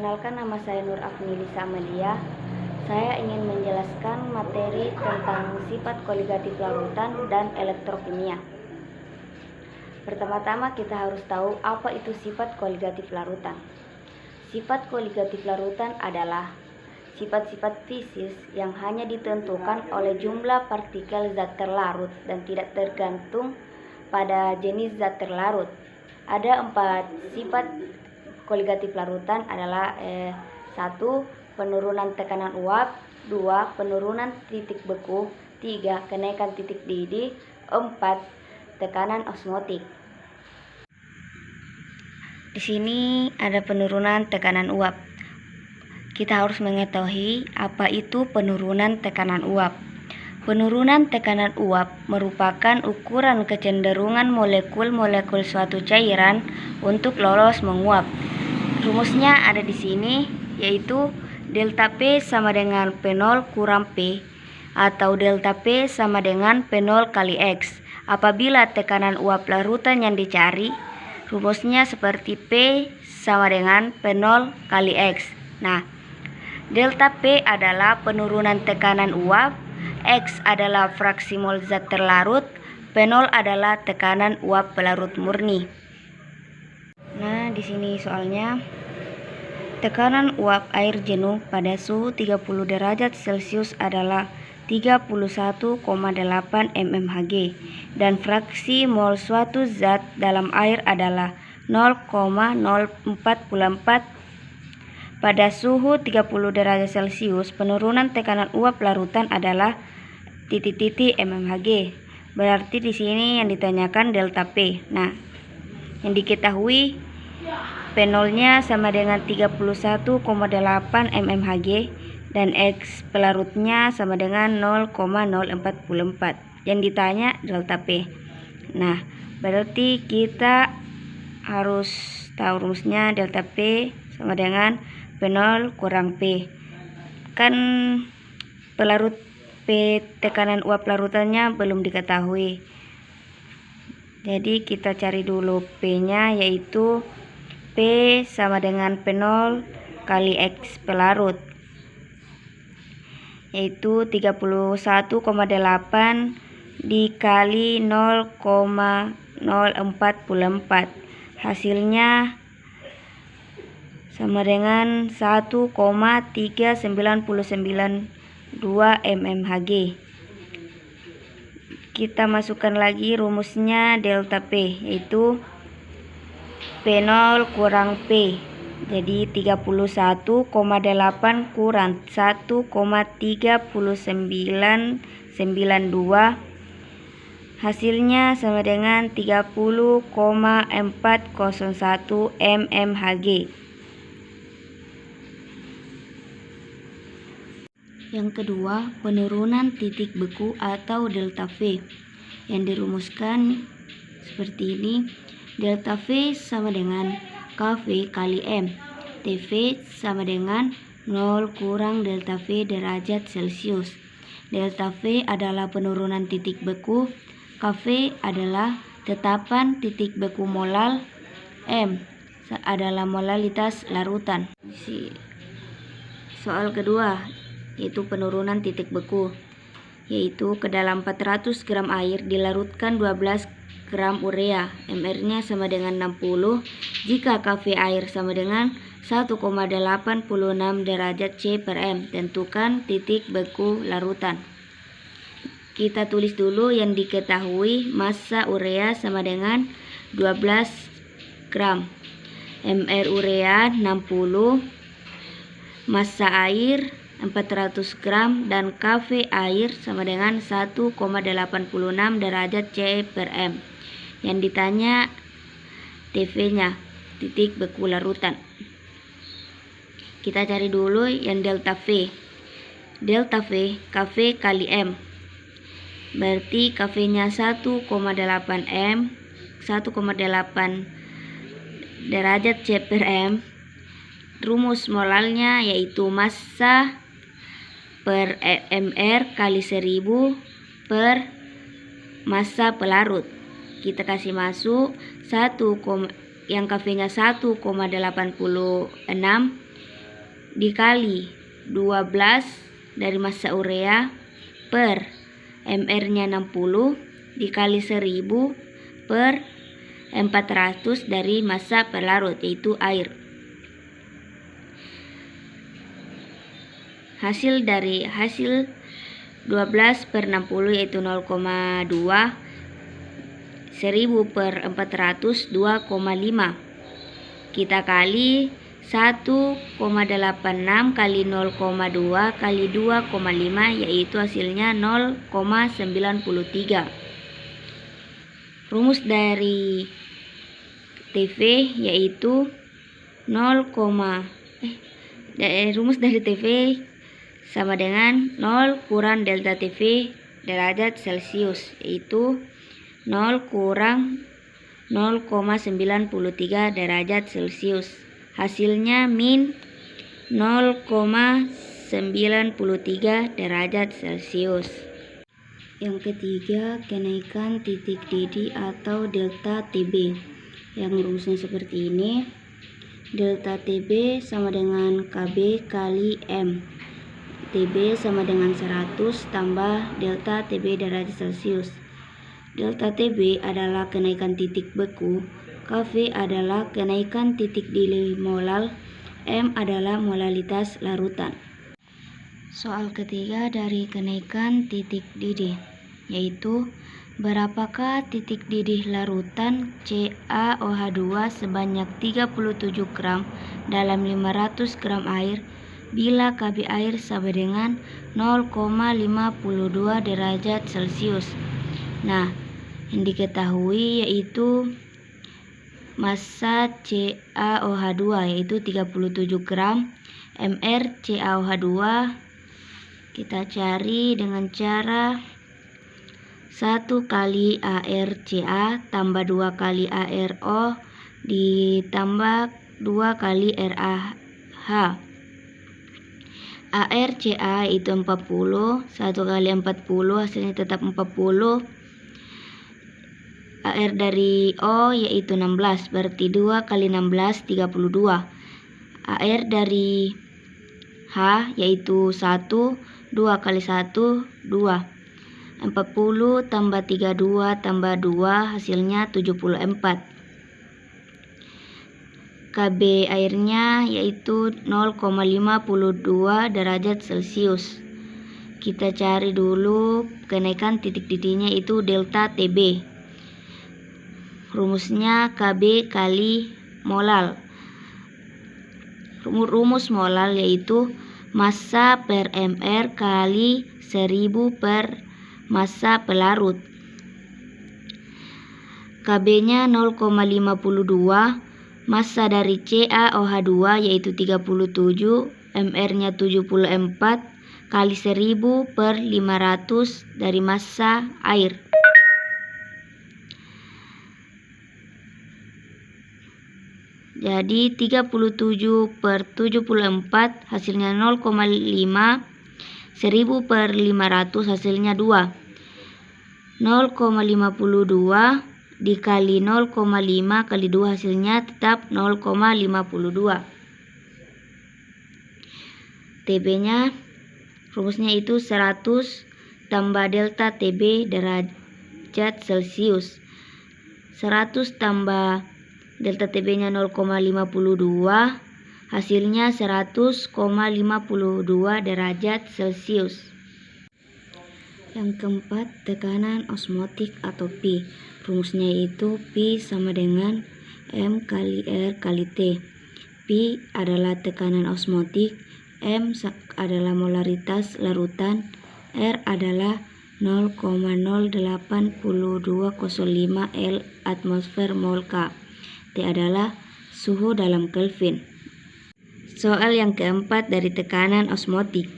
Perkenalkan, nama saya Nur Afnilisa Amalia. Saya ingin menjelaskan materi tentang sifat koligatif larutan dan elektrokimia. Pertama-tama kita harus tahu apa itu sifat koligatif larutan. Sifat koligatif larutan adalah sifat-sifat fisis yang hanya ditentukan oleh jumlah partikel zat terlarut dan tidak tergantung pada jenis zat terlarut. Ada 4 sifat koligatif larutan adalah 1. Penurunan tekanan uap, 2. Penurunan titik beku, 3. Kenaikan titik didih, 4. Tekanan osmotik. Di sini ada penurunan tekanan uap. Kita harus mengetahui apa itu penurunan tekanan uap. Penurunan tekanan uap merupakan ukuran kecenderungan molekul-molekul suatu cairan untuk lolos menguap. Rumusnya ada di sini, yaitu delta P sama dengan P0 kurang P, atau delta P sama dengan P0 kali X. Apabila tekanan uap larutan yang dicari, rumusnya seperti P sama dengan P0 kali X. Nah, delta P adalah penurunan tekanan uap, X adalah fraksi mol zat terlarut, P0 adalah tekanan uap pelarut murni. Nah, di sini soalnya tekanan uap air jenuh pada suhu 30 derajat Celcius adalah 31,8 mmHg dan fraksi mol suatu zat dalam air adalah 0,044. Pada suhu 30 derajat Celcius, penurunan tekanan uap larutan adalah titik-titik mmHg. Berarti di sini yang ditanyakan delta P. Nah, yang diketahui P0-nya sama dengan 31,8 mmHg dan X pelarutnya sama dengan 0,044. Yang ditanya delta P. Nah, berarti kita harus tahu rumusnya delta P sama dengan P0 kurang P. Kan pelarut P tekanan uap larutannya belum diketahui. Jadi kita cari dulu P-nya, yaitu P sama dengan P0 kali X pelarut, yaitu 31,8 dikali 0,044. Hasilnya sama dengan 1,3992 mmHg. Kita masukkan lagi rumusnya delta P, yaitu P0 kurang P. Jadi 31,8 kurang 1,3992. Hasilnya sama dengan 30,401 mmHg. Yang kedua, penurunan titik beku atau delta V yang dirumuskan seperti ini. Delta V sama dengan Kv kali M. Tv sama dengan 0 kurang delta V derajat Celcius. Delta V adalah penurunan titik beku, Kv adalah tetapan titik beku molal, M adalah molalitas larutan. Soal kedua, yaitu penurunan titik beku, yaitu ke dalam 400 gram air dilarutkan 12 gram urea, MR-nya sama dengan 60 jika Kv air sama dengan 1,86 derajat C per M. Tentukan titik beku larutan. Kita tulis dulu yang diketahui. Massa urea sama dengan 12 gram, MR urea 60, massa air 400 gram, dan Kv air sama dengan 1,86 derajat C per M. Yang ditanya Tv-nya, titik beku larutan. Kita cari dulu yang delta V. Delta V, Kv kali M. Berarti Kv-nya 1,8 M, 1,8 derajat C per M. Rumus molalnya yaitu massa per MR kali 1000 per massa pelarut. Kita kasih masuk yang Kv-nya 1,86 dikali 12 dari massa urea per mR-nya 60 dikali 1000 per 400 dari massa pelarut yaitu air. Hasil 12 per 60 yaitu 0,2, 1000 per 400 2,5. Kita kali 1,86 kali 0,2 kali 2,5 yaitu hasilnya 0,93. Rumus dari TV yaitu rumus dari TV sama dengan 0 kurang delta TV derajat Celcius yaitu 0 kurang 0,93 derajat Celcius. Hasilnya min 0,93 derajat Celcius. Yang ketiga, kenaikan titik didih atau delta TB. Yang rumusnya seperti ini. Delta TB sama dengan KB kali M. TB sama dengan 100 tambah delta TB derajat Celcius. Delta TB adalah kenaikan titik beku, Kv adalah kenaikan titik didih molal, M adalah molalitas larutan. Soal ketiga dari kenaikan titik didih, yaitu berapakah titik didih larutan CaOH2 sebanyak 37 gram dalam 500 gram air bila Kb air sama dengan 0,52 derajat Celcius. Nah, yang diketahui yaitu massa CaOH2 yaitu 37 gram, mR CaOH2 kita cari dengan cara 1 kali ArCa tambah 2 kali ArO ditambah 2 kali RaH. ArCa itu 40, 1 kali 40 hasilnya tetap 40. Ar dari O yaitu 16, berarti 2 kali 16 32. Ar dari H yaitu 1, 2 kali 1 2. 40 tambah 32 tambah 2 hasilnya 74. Kb airnya yaitu 0,52 derajat Celcius. Kita cari dulu kenaikan titik didihnya itu delta TB. Rumusnya Kb kali molal. Rumus molal yaitu massa per mR kali 1000 per massa pelarut. Kb-nya 0,52, massa dari CaOH2 yaitu 37, mR-nya 74 kali 1000 per 500 dari massa air. Jadi 37 per 74 hasilnya 0,5, 1000 per 500 hasilnya 2. 0,52 dikali 0,5 kali 2 hasilnya tetap 0,52. TB-nya rumusnya itu 100 tambah delta TB derajat Celcius. 100 tambah delta TB-nya 0,52 hasilnya 100,52 derajat Celcius. Yang keempat, tekanan osmotik atau P. Rumusnya itu P sama dengan M kali R kali T. P adalah tekanan osmotik, M adalah molaritas larutan, R adalah 0,082205 L atmosfer mol K. T adalah suhu dalam Kelvin. Soal yang keempat dari tekanan osmotik.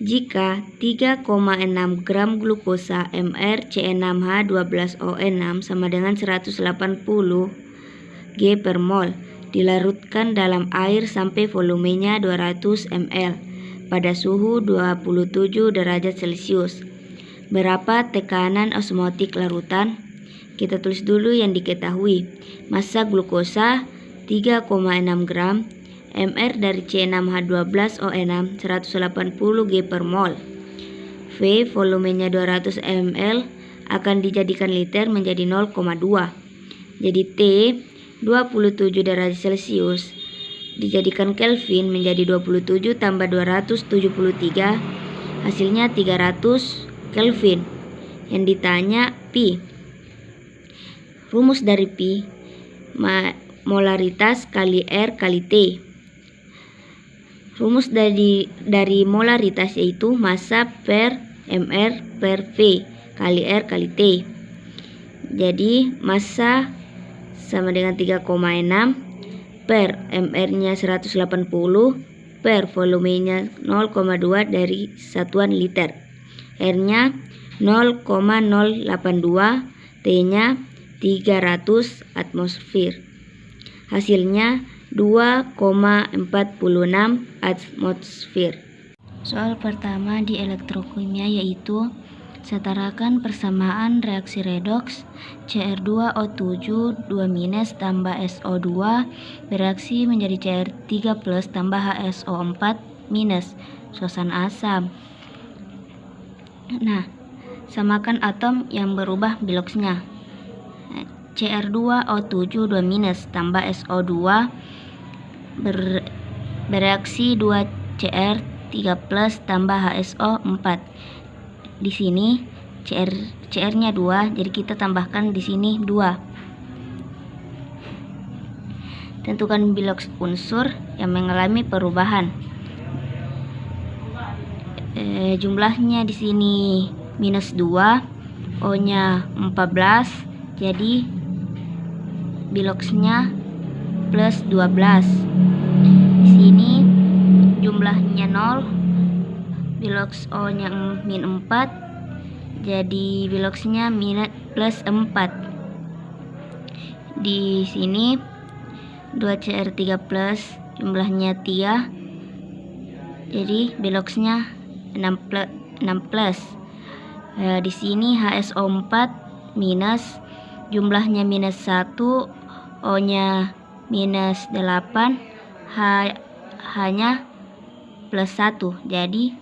Jika 3,6 gram glukosa MrCe6H12O6 sama dengan 180 G per mol dilarutkan dalam air sampai volumenya 200 ml pada suhu 27 derajat Celcius. Berapa tekanan osmotik larutan? Kita tulis dulu yang diketahui. Massa glukosa 3,6 gram, Mr dari C6H12O6 180 G per mol. V volumenya 200 ml akan dijadikan liter menjadi 0,2. Jadi T 27 derajat Celcius dijadikan Kelvin menjadi 27 tambah 273, hasilnya 300 Kelvin. Yang ditanya pi. Rumus dari pi, molaritas kali R kali T. Rumus dari molaritas yaitu massa per Mr per V kali R kali T. Jadi massa sama dengan 3,6 per Mr-nya 180 per volumenya 0,2 dari satuan liter. R-nya 0,082, T-nya 300 atmosfer. Hasilnya 2,46 atmosfer. Soal pertama di elektrokimia yaitu setarakan persamaan reaksi redoks Cr2O7 2- tambah SO2 bereaksi menjadi Cr3+ tambah HSO4- suasana asam. Nah, samakan atom yang berubah biloksnya. Cr2O7 2- tambah SO2 bereaksi 2Cr3+ tambah HSO4. Di sini CR-nya 2, jadi kita tambahkan di sini 2. Tentukan biloks unsur yang mengalami perubahan. Jumlahnya di sini -2, O-nya 14, jadi biloksnya +12. Di sini jumlahnya 0, biloks O-nya -4, jadi biloksnya +4. Di sini 2Cr3+ jumlahnya 3, jadi biloksnya 6+. Di sini HSO4- jumlahnya -1, O-nya -8, H-nya +1, jadi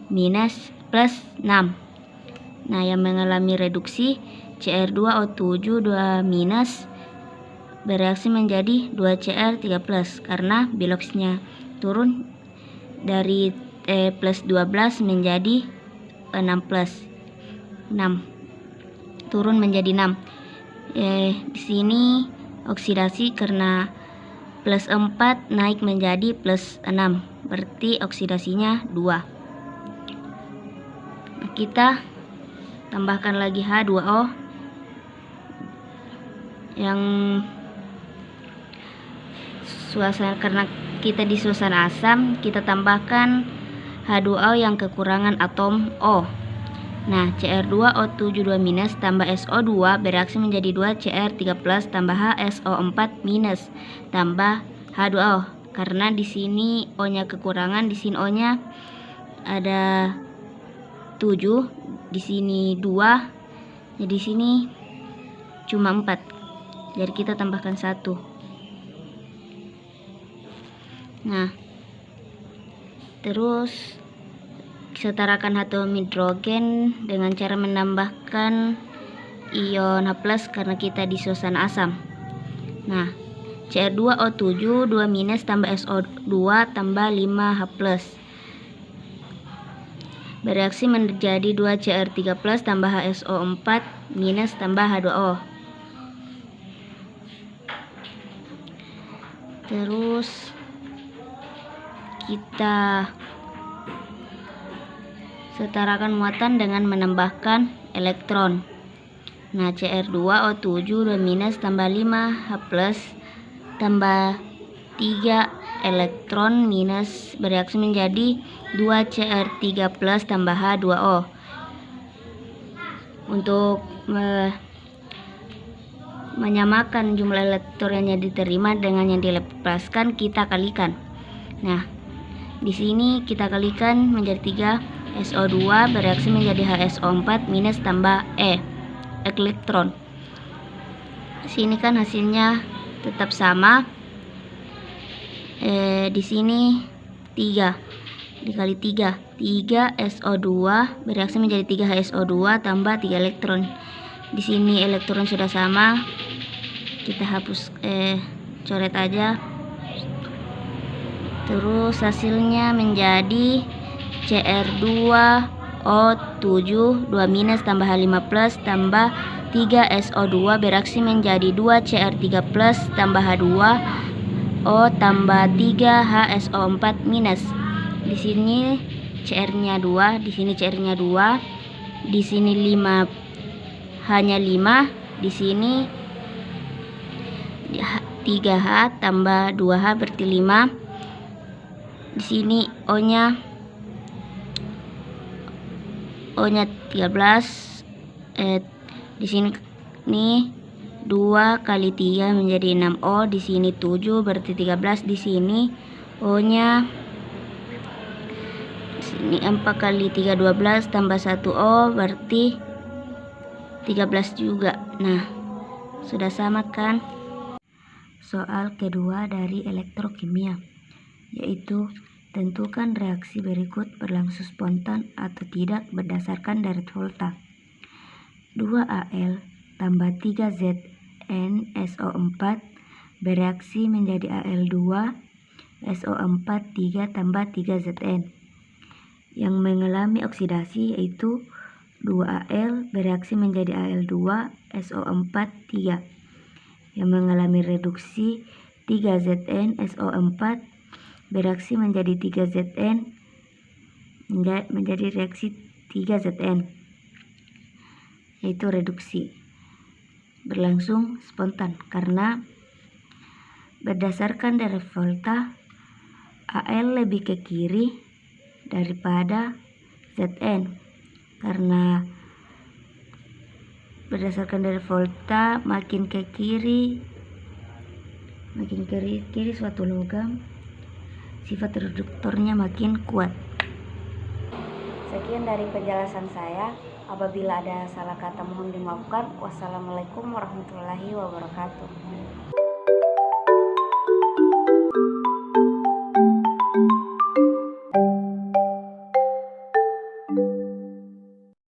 +6. Nah, yang mengalami reduksi Cr2O7 2- bereaksi menjadi 2Cr3+ karena biloksnya turun dari +12 menjadi 6, turun menjadi 6. Di sini oksidasi karena +4 naik menjadi +6, berarti oksidasinya 2. Kita tambahkan lagi H2O yang karena kita di suasana asam, kita tambahkan H2O yang kekurangan atom O. Nah, Cr2O7 2- tambah SO2 bereaksi menjadi 2Cr3+ tambah HSO4- tambah H2O. Karena di sini O-nya kekurangan, di sini O-nya ada 7, di sini 2, jadi di sini cuma 4. Jadi kita tambahkan 1. Nah, terus setarakan atom hidrogen dengan cara menambahkan ion H+ karena kita di suasana asam. Nah, Cr2O7 2- tambah SO2 tambah 5H+ bereaksi menjadi 2Cr3+ tambah HSO4- tambah H2O. Terus kita setarakan muatan dengan menambahkan elektron. Nah, Cr2O7 2- tambah 5H+ tambah 3 elektron minus bereaksi menjadi 2Cr3+ tambah H2O. Untuk menyamakan jumlah elektron yang diterima dengan yang dilepaskan, kita kalikan. Nah, di sini kita kalikan menjadi 3, SO2 bereaksi menjadi HSO4- tambah elektron. Di sini kan hasilnya tetap sama. di sini 3 dikali 3 SO2 bereaksi menjadi 3 HSO2 tambah 3 elektron. Di sini elektron sudah sama, kita hapus, coret aja. Terus hasilnya menjadi Cr2O7 2- tambah H5+ tambah 3 SO2 bereaksi menjadi 2 Cr3+ tambah H2O tambah 3 HSO4-. Di sini Cr-nya 2, di sini Cr-nya 2, di sini 5 hanya 5, di sini 3H tambah 2H berarti 5. Di sini O-nya 13. Di sini nih 2 kali 3 menjadi 6O, di sini 7 berarti 13. Di sini O-nya di sini 4 kali 3 12 tambah 1O berarti 13 juga. Nah, sudah sama kan? Soal kedua dari elektrokimia, yaitu tentukan reaksi berikut berlangsung spontan atau tidak berdasarkan direct volta. 2Al tambah 3ZnSO4 bereaksi menjadi Al2 SO4 3 tambah 3Zn. Yang mengalami oksidasi yaitu 2Al bereaksi menjadi Al2 SO4 3. Yang mengalami reduksi 3ZnSO4 bereaksi menjadi 3Zn menjadi reaksi 3Zn, yaitu reduksi berlangsung spontan karena berdasarkan direct volta Al lebih ke kiri daripada Zn, karena berdasarkan direct volta makin ke kiri suatu logam, sifat reduktornya makin kuat. Sekian dari penjelasan saya. Apabila ada salah kata mohon dimaafkan. Wassalamualaikum warahmatullahi wabarakatuh.